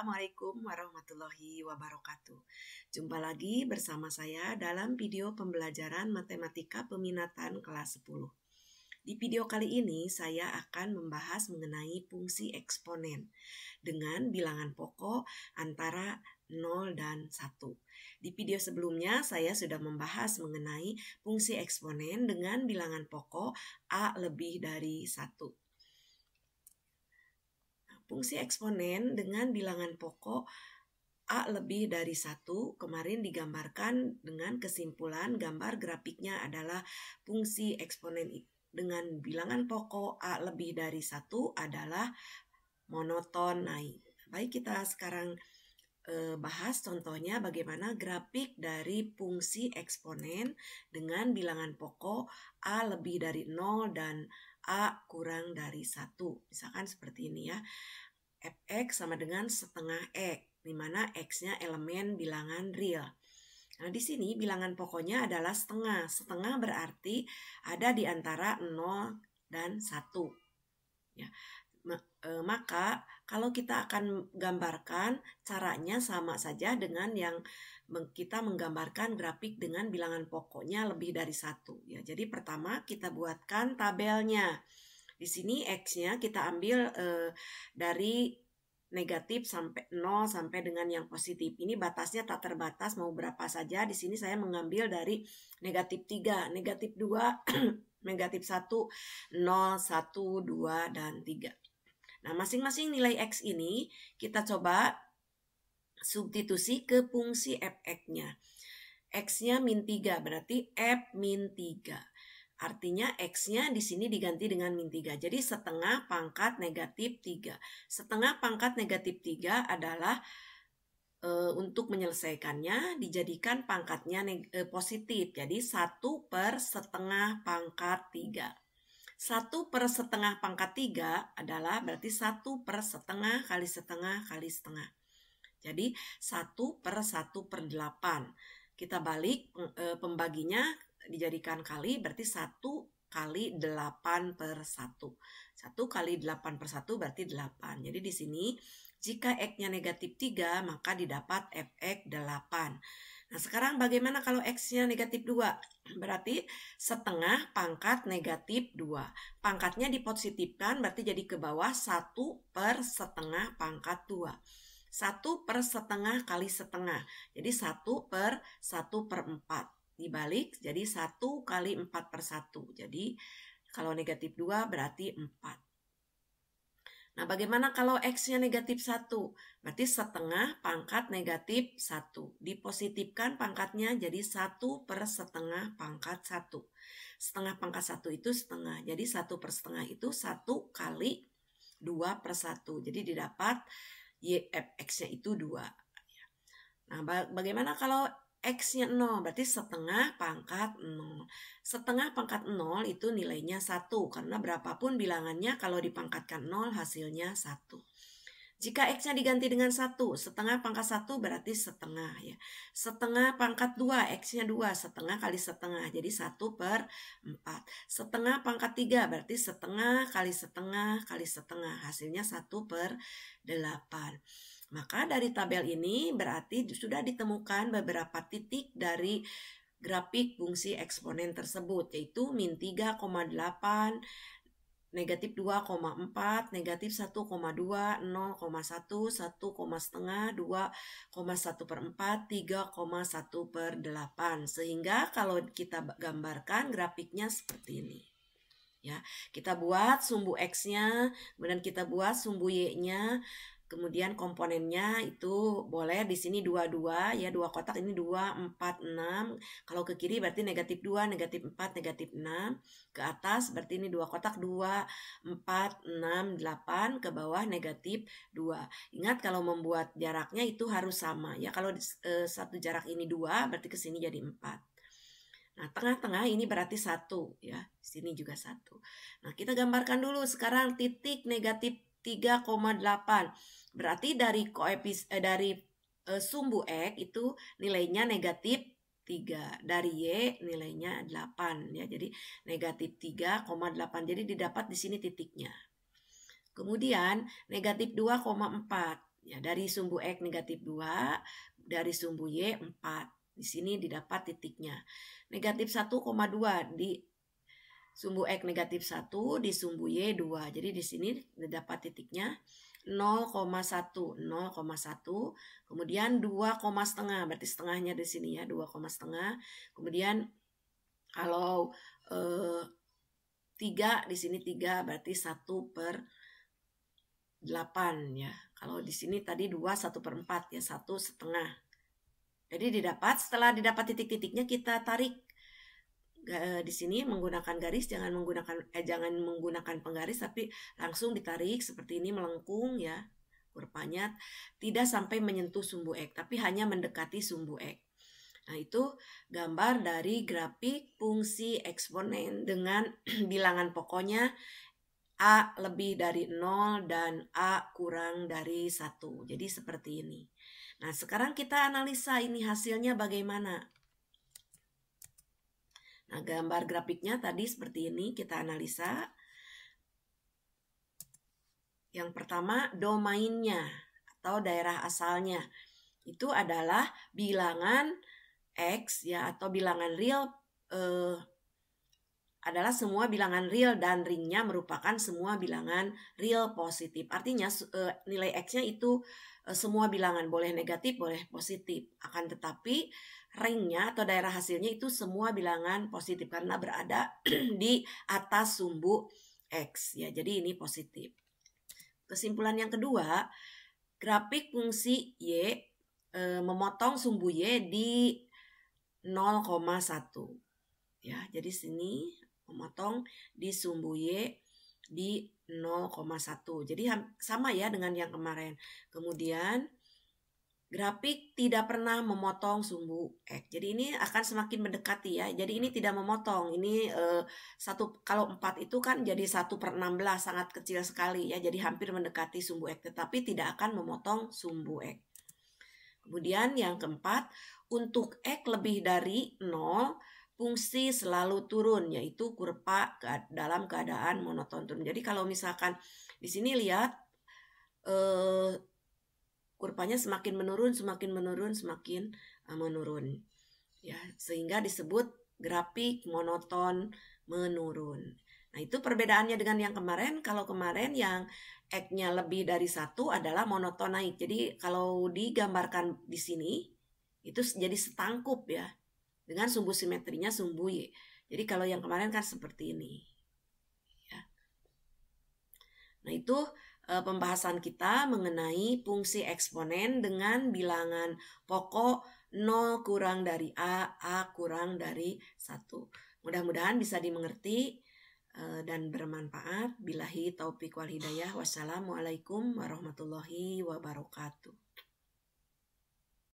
Assalamualaikum warahmatullahi wabarakatuh. Jumpa lagi bersama saya dalam video pembelajaran matematika peminatan kelas 10. Di video kali ini saya akan membahas mengenai fungsi eksponen dengan bilangan pokok antara 0 dan 1. Di video sebelumnya saya sudah membahas mengenai fungsi eksponen dengan bilangan pokok A lebih dari 1. Fungsi eksponen dengan bilangan pokok A lebih dari 1 kemarin digambarkan dengan kesimpulan gambar grafiknya adalah fungsi eksponen dengan bilangan pokok A lebih dari 1 adalah monoton naik. Baik, kita sekarang bahas contohnya bagaimana grafik dari fungsi eksponen dengan bilangan pokok A lebih dari 0 dan A kurang dari 1. Misalkan seperti ini ya. Fx sama dengan setengah X, di mana X-nya elemen bilangan real. Nah, di sini bilangan pokoknya adalah setengah. Setengah berarti ada di antara 0 dan 1. Ya. Maka kalau kita akan gambarkan caranya sama saja dengan yang kita menggambarkan grafik dengan bilangan pokoknya lebih dari 1. Ya, jadi pertama kita buatkan tabelnya. Di sini X-nya kita ambil dari negatif sampai 0 sampai dengan yang positif. Ini batasnya tak terbatas, mau berapa saja. Di sini saya mengambil dari negatif 3, negatif 2, negatif 1, 0, 1, 2, dan 3. Nah, masing-masing nilai X ini kita coba substitusi ke fungsi Fx-nya. X-nya min 3, berarti F min 3. Artinya X-nya di sini diganti dengan min 3. Jadi setengah pangkat negatif 3. Setengah pangkat negatif 3 adalah untuk menyelesaikannya dijadikan pangkatnya positif. Jadi 1 per setengah pangkat 3. 1 per setengah pangkat 3 adalah berarti 1 per setengah kali setengah kali setengah. Jadi 1 per 1 per 8. Kita balik pembaginya dijadikan kali, berarti 1 kali 8 per 1. 1 kali 8 per 1 berarti 8. Jadi di sini jika X-nya negatif 3 maka didapat Fx 8. Nah, sekarang bagaimana kalau X-nya negatif 2? Berarti setengah pangkat negatif 2. Pangkatnya dipositifkan berarti jadi ke bawah 1 per setengah pangkat 2. 1 per setengah kali setengah. Jadi 1 per 1 per 4. Dibalik jadi 1 kali 4 per 1. Jadi kalau negatif 2 berarti 4. Nah, bagaimana kalau X-nya negatif 1? Berarti setengah pangkat negatif 1. Dipositifkan pangkatnya jadi 1 per setengah pangkat 1. Setengah pangkat 1 itu setengah. Jadi 1 per setengah itu 1 kali 2 per 1. Jadi didapat X-nya itu 2. Nah, bagaimana kalau X-nya 0, berarti setengah pangkat 0. Setengah pangkat 0 itu nilainya 1, karena berapapun bilangannya kalau dipangkatkan 0 hasilnya 1. Jika X-nya diganti dengan 1, setengah pangkat 1 berarti setengah ya. Setengah pangkat 2, X-nya 2, setengah kali setengah, jadi 1 per 4. Setengah pangkat 3 berarti setengah kali setengah kali setengah, hasilnya 1 per 8. Maka dari tabel ini berarti sudah ditemukan beberapa titik dari grafik fungsi eksponen tersebut, yaitu min 3,8, negatif 2,4, negatif 1,2, 0,1, 1,5, 2,1 per 4, 3,1 per 8. Sehingga kalau kita gambarkan grafiknya seperti ini. Ya, kita buat sumbu X-nya, kemudian kita buat sumbu Y-nya. Kemudian komponennya itu boleh di sini 22 ya, 2 kotak ini 2, 4, 6. Kalau ke kiri berarti negatif 2, negatif 4, negatif 6. Ke atas berarti ini 2 kotak 2, 4, 6, 8. Ke bawah negatif 2. Ingat kalau membuat jaraknya itu harus sama ya. Kalau satu jarak ini 2 berarti ke sini jadi 4. Nah, tengah-tengah ini berarti 1 ya. Sini juga 1. Nah, kita gambarkan dulu sekarang titik negatif 3,8. Berarti dari sumbu X itu nilainya negatif 3. Dari Y nilainya 8 ya. Jadi negatif 3,8. Jadi didapat di sini titiknya. Kemudian negatif 2,4. Ya, dari sumbu X negatif 2, dari sumbu Y 4. Di sini didapat titiknya. Negatif 1,2 di sumbu X negatif 1, di sumbu Y 2. Jadi di sini didapat titiknya 0,1. Kemudian 2,5, berarti setengahnya di sini ya, 2,5. Kemudian kalau 3 di sini 3, berarti 1/8 ya. Kalau di sini tadi 2 1/4 ya, 1,5. Jadi setelah didapat titik-titiknya kita tarik di sini menggunakan garis, jangan menggunakan penggaris, tapi langsung ditarik seperti ini, melengkung ya kurvanya, tidak sampai menyentuh sumbu X, tapi hanya mendekati sumbu X. Nah, itu gambar dari grafik fungsi eksponen dengan bilangan pokoknya A lebih dari 0 dan A kurang dari 1. Jadi seperti ini. Nah, sekarang kita analisa ini hasilnya bagaimana. Nah, gambar grafiknya tadi seperti ini, kita analisa. Yang pertama, domainnya atau daerah asalnya. Itu adalah bilangan X ya, atau bilangan real adalah semua bilangan real dan ringnya merupakan semua bilangan real positif. Artinya nilai X-nya itu semua bilangan, boleh negatif, boleh positif. Akan tetapi ringnya atau daerah hasilnya itu semua bilangan positif karena berada di atas sumbu X ya. Jadi ini positif. Kesimpulan yang kedua, grafik fungsi Y memotong sumbu Y di 0,1. Ya, jadi sini memotong di sumbu Y di 0,1. Jadi sama ya dengan yang kemarin. Kemudian grafik tidak pernah memotong sumbu X. Jadi ini akan semakin mendekati ya. Jadi ini tidak memotong. Ini kalau 4 itu kan jadi 1/16, sangat kecil sekali ya. Jadi hampir mendekati sumbu X, tetapi tidak akan memotong sumbu X. Kemudian yang keempat, untuk X lebih dari 0, fungsi selalu turun, yaitu kurva dalam keadaan monoton turun. Jadi kalau misalkan di sini lihat kurvanya semakin menurun, semakin menurun. Ya, sehingga disebut grafik monoton menurun. Nah, itu perbedaannya dengan yang kemarin. Kalau kemarin yang X-nya lebih dari 1 adalah monoton naik. Jadi kalau digambarkan di sini itu jadi setangkup ya, dengan sumbu simetrinya sumbu Y. Jadi kalau yang kemarin kan seperti ini. Ya. Nah, itu pembahasan kita mengenai fungsi eksponen dengan bilangan pokok 0 kurang dari A, A kurang dari 1. Mudah-mudahan bisa dimengerti dan bermanfaat. Billahi taufiq wal hidayah. Wassalamualaikum warahmatullahi wabarakatuh.